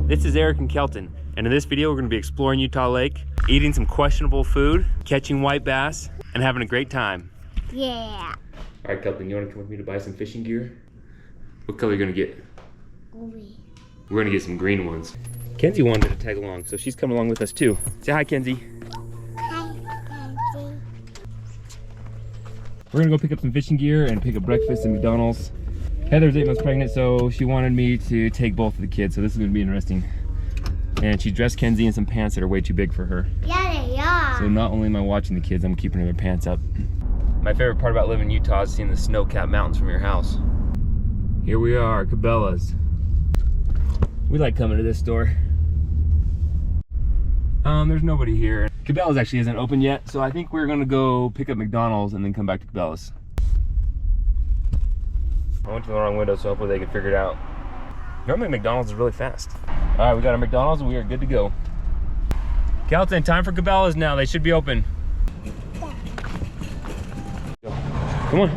This is Eric and Kelton, and in this video we're going to be exploring Utah Lake, eating some questionable food, catching white bass, and having a great time. Yeah. All right, Kelton, you want to come with me to buy some fishing gear? What color are you going to get? Green. We're going to get some green ones. Kenzie wanted to tag along, so she's coming along with us too. Say hi, Kenzie. Hi, Kenzie. We're going to go pick up some fishing gear and pick up breakfast at McDonald's. Heather's 8 months pregnant, so she wanted me to take both of the kids, so this is going to be interesting. And she dressed Kenzie in some pants that are way too big for her. Yeah, they are. So not only am I watching the kids, I'm keeping their pants up. My favorite part about living in Utah is seeing the snow-capped mountains from your house. Here we are, Cabela's. We like coming to this store. There's nobody here. Cabela's actually isn't open yet, so I think we're gonna go pick up McDonald's and then come back to Cabela's. I went to the wrong window, so hopefully they can figure it out. Normally McDonald's is really fast. All right, we got our McDonald's and we are good to go. Kelton, time for Cabela's now. They should be open. Come on.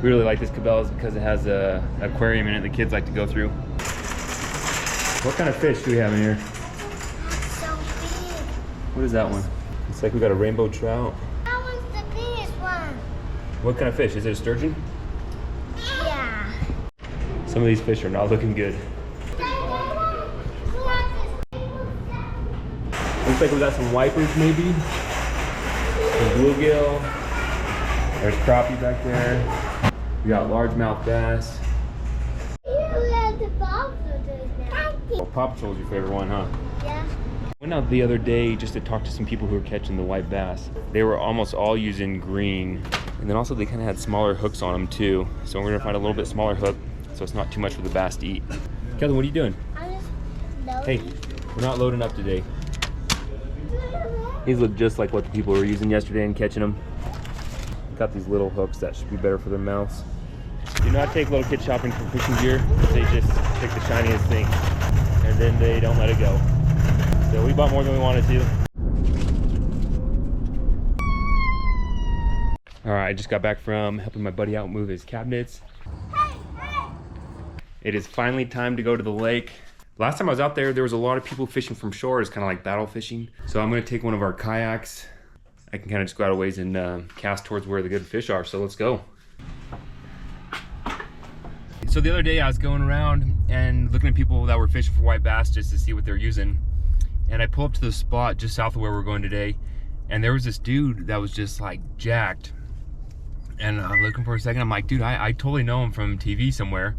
We really like this Cabela's because it has a aquarium in it the kids like to go through. What kind of fish do we have in here? So big. What is that one? It's like we got a rainbow trout. That one's the biggest one. What kind of fish? Is it a sturgeon? Yeah. Some of these fish are not looking good. Looks like we got some wipers maybe. Some bluegill. There's crappie back there. We got largemouth bass. Well, Paw Patrol's your favorite one, huh? Yeah. Went out the other day just to talk to some people who were catching the white bass. They were almost all using green. And then also they kind of had smaller hooks on them too. So we're gonna find a little bit smaller hook so it's not too much for the bass to eat. Kelton, what are you doing? I'm just loading. Hey, we're not loading up today. These look just like what the people were using yesterday and catching them. Got these little hooks that should be better for their mouths. Do not take little kids shopping for fishing gear. They just pick the shiniest thing and then they don't let it go. So we bought more than we wanted to. All right, I just got back from helping my buddy out move his cabinets. It is finally time to go to the lake. Last time I was out there, there was a lot of people fishing from shore. It's kind of like battle fishing. So I'm gonna take one of our kayaks. I can kind of just go out a ways and cast towards where the good fish are. So let's go. So the other day I was going around and looking at people that were fishing for white bass just to see what they're using. And I pulled up to the spot just south of where we're going today. And there was this dude that was just like jacked. And I'm looking for a second. I'm like, dude, I totally know him from TV somewhere.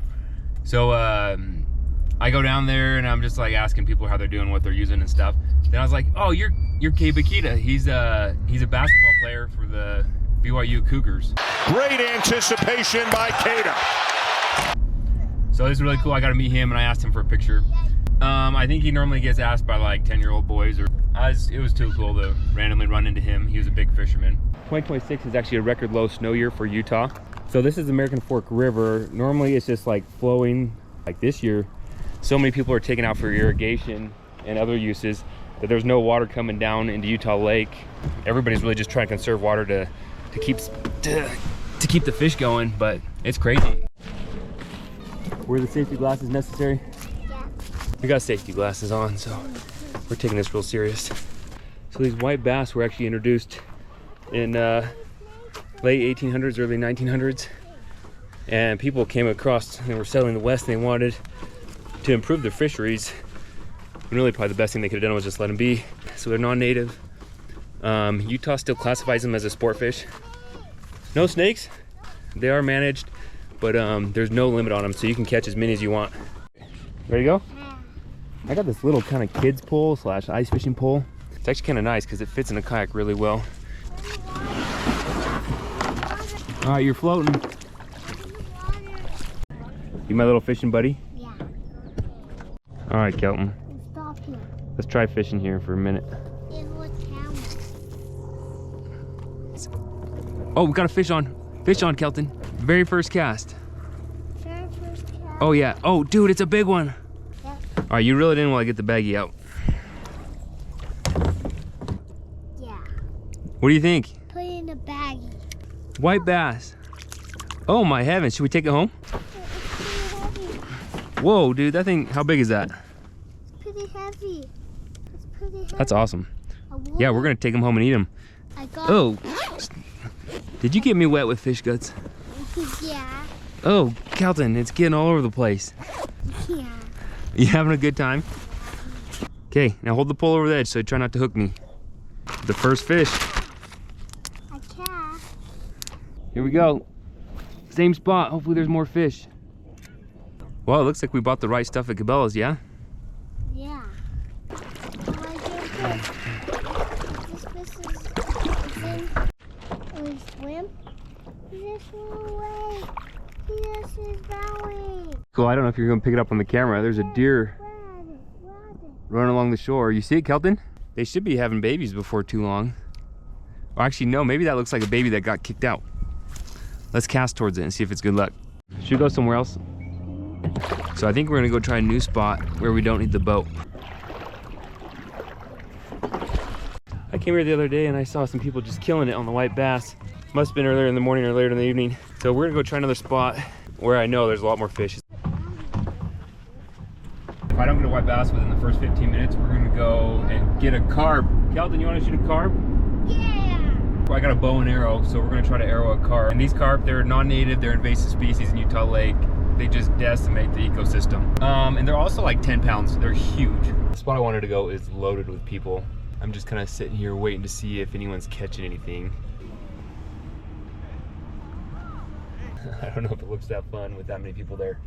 So I go down there and I'm just like asking people how they're doing, what they're using and stuff. Then I was like, oh, you're Kay Bakita. He's a basketball player for the BYU Cougars. Great anticipation by Kata. So this is really cool. I got to meet him and I asked him for a picture. I think he normally gets asked by like 10-year-old boys. It was too cool to randomly run into him. He was a big fisherman. 2026 is actually a record low snow year for Utah. So this is American Fork River. Normally it's just like flowing. Like this year, so many people are taking out for irrigation and other uses that there's no water coming down into Utah Lake. Everybody's really just trying to conserve water to keep the fish going, but it's crazy. Were the safety glasses necessary? Yeah. We got safety glasses on, so we're taking this real serious. So these white bass were actually introduced in late 1800s, early 1900s. And people came across and were settling the west and they wanted to improve their fisheries. And really probably the best thing they could have done was just let them be. So they're non-native. Utah still classifies them as a sport fish. No snakes. They are managed, but there's no limit on them, so you can catch as many as you want. Ready to go? I got this little kind of kids pole / ice fishing pole. It's actually kind of nice because it fits in a kayak really well. All right, you're floating. You my little fishing buddy? Yeah. All right, Kelton. Stop here. Let's try fishing here for a minute. Oh, we got a fish on. Fish on, Kelton. Very first cast. Oh, yeah. Oh, dude, it's a big one. Yeah. All right, you really didn't want to get the baggie out. Yeah. What do you think? Put it in a baggie. White bass. Oh my heavens, should we take it home? It's pretty heavy. Whoa, dude, that thing, how big is that? It's pretty heavy. It's pretty heavy. That's awesome. Yeah, we're gonna take them home and eat them. I got Oh, did you get me wet with fish guts? Yeah. Oh, Kelton, it's getting all over the place. Yeah. You having a good time? Okay, now hold the pole over the edge so try not to hook me. The first fish. I can. Here we go. Same spot. Hopefully there's more fish. Well, it looks like we bought the right stuff at Cabela's, yeah? Yeah. This fish is in. We swim. This way. This is going. Cool, I don't know if you're gonna pick it up on the camera. There's a deer running along the shore. You see it, Kelton? They should be having babies before too long. Or actually, no, maybe that looks like a baby that got kicked out. Let's cast towards it and see if it's good luck. Should we go somewhere else? So I think we're gonna go try a new spot where we don't need the boat. I came here the other day and I saw some people just killing it on the white bass. Must have been earlier in the morning or later in the evening. So we're gonna go try another spot where I know there's a lot more fish. If I don't get a white bass within the first 15 minutes, we're gonna go and get a carp. Kelton, you wanna shoot a carp? Yeah. I got a bow and arrow, so we're gonna try to arrow a carp. And these carp, they're non-native, they're invasive species in Utah Lake. They just decimate the ecosystem. And they're also like 10 pounds, they're huge. The spot I wanted to go is loaded with people. I'm just kind of sitting here waiting to see if anyone's catching anything. I don't know if it looks that fun with that many people there.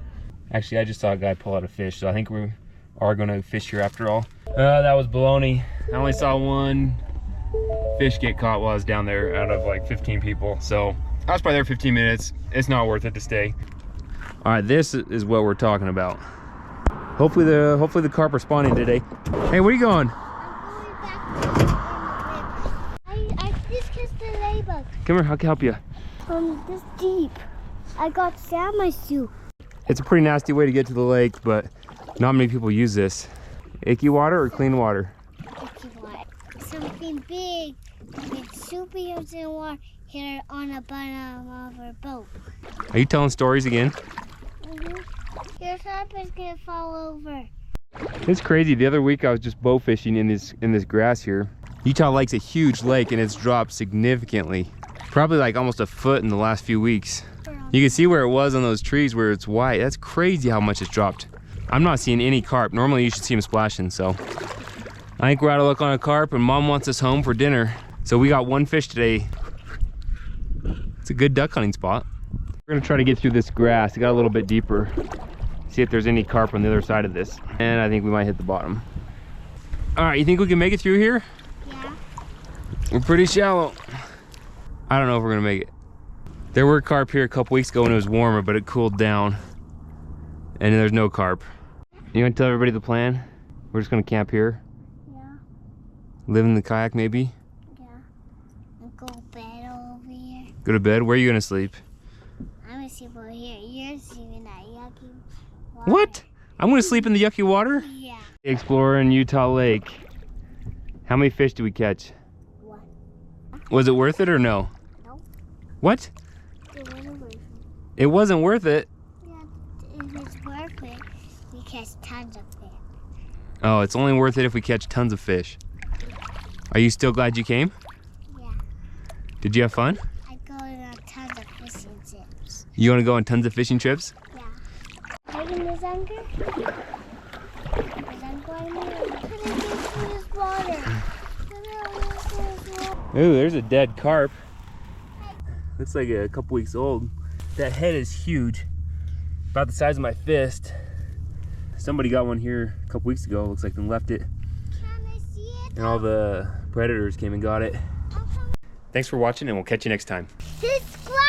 Actually, I just saw a guy pull out a fish, so I think we are gonna fish here after all. That was baloney. I only saw one fish get caught while I was down there out of like 15 people. So I was probably there 15 minutes. It's not worth it to stay. All right, this is what we're talking about. Hopefully the carp are spawning today. Hey, where are you going? I'm going back to the river. I just kissed the ladybug. Come here, I can help you. This deep. I got sand my shoe. It's a pretty nasty way to get to the lake, but not many people use this. Icky water or clean water? Icky water. Something big with super huge in water here on the bottom of our boat. Are you telling stories again? Your carp is gonna fall over. It's crazy. The other week I was just bow fishing in this grass here. Utah Lake's a huge lake and it's dropped significantly. Probably like almost a foot in the last few weeks. You can see where it was on those trees where it's white. That's crazy how much it's dropped. I'm not seeing any carp. Normally you should see them splashing, so. I think we're out of luck on a carp and Mom wants us home for dinner. So we got one fish today. It's a good duck hunting spot. We're gonna try to get through this grass. It got a little bit deeper. See if there's any carp on the other side of this. And I think we might hit the bottom. All right, you think we can make it through here? Yeah. We're pretty shallow. I don't know if we're gonna make it. There were carp here a couple weeks ago when it was warmer, but it cooled down. And there's no carp. You wanna tell everybody the plan? We're just gonna camp here? Yeah. Live in the kayak maybe? Yeah. And go to bed over here. Go to bed? Where are you gonna sleep? I'm gonna sleep over here. You're sleeping that yucky water. What? I'm gonna sleep in the yucky water? Yeah. Explorer in Utah Lake. How many fish did we catch? One. Was it worth it or no? No. What? It wasn't worth it. It wasn't worth it. Yeah, if it's worth it, we catch tons of fish. Oh, it's only worth it if we catch tons of fish. Are you still glad you came? Yeah. Did you have fun? I go on tons of fishing trips. You want to go on tons of fishing trips? Yeah. Taking this anchor? This anchor I made. Put it into this water. Ooh, there's a dead carp. Looks like a couple weeks old. That head is huge. About the size of my fist. Somebody got one here a couple weeks ago. Looks like they left it. Can I see it? And all the predators came and got it. Thanks for watching and we'll catch you next time. Subscribe!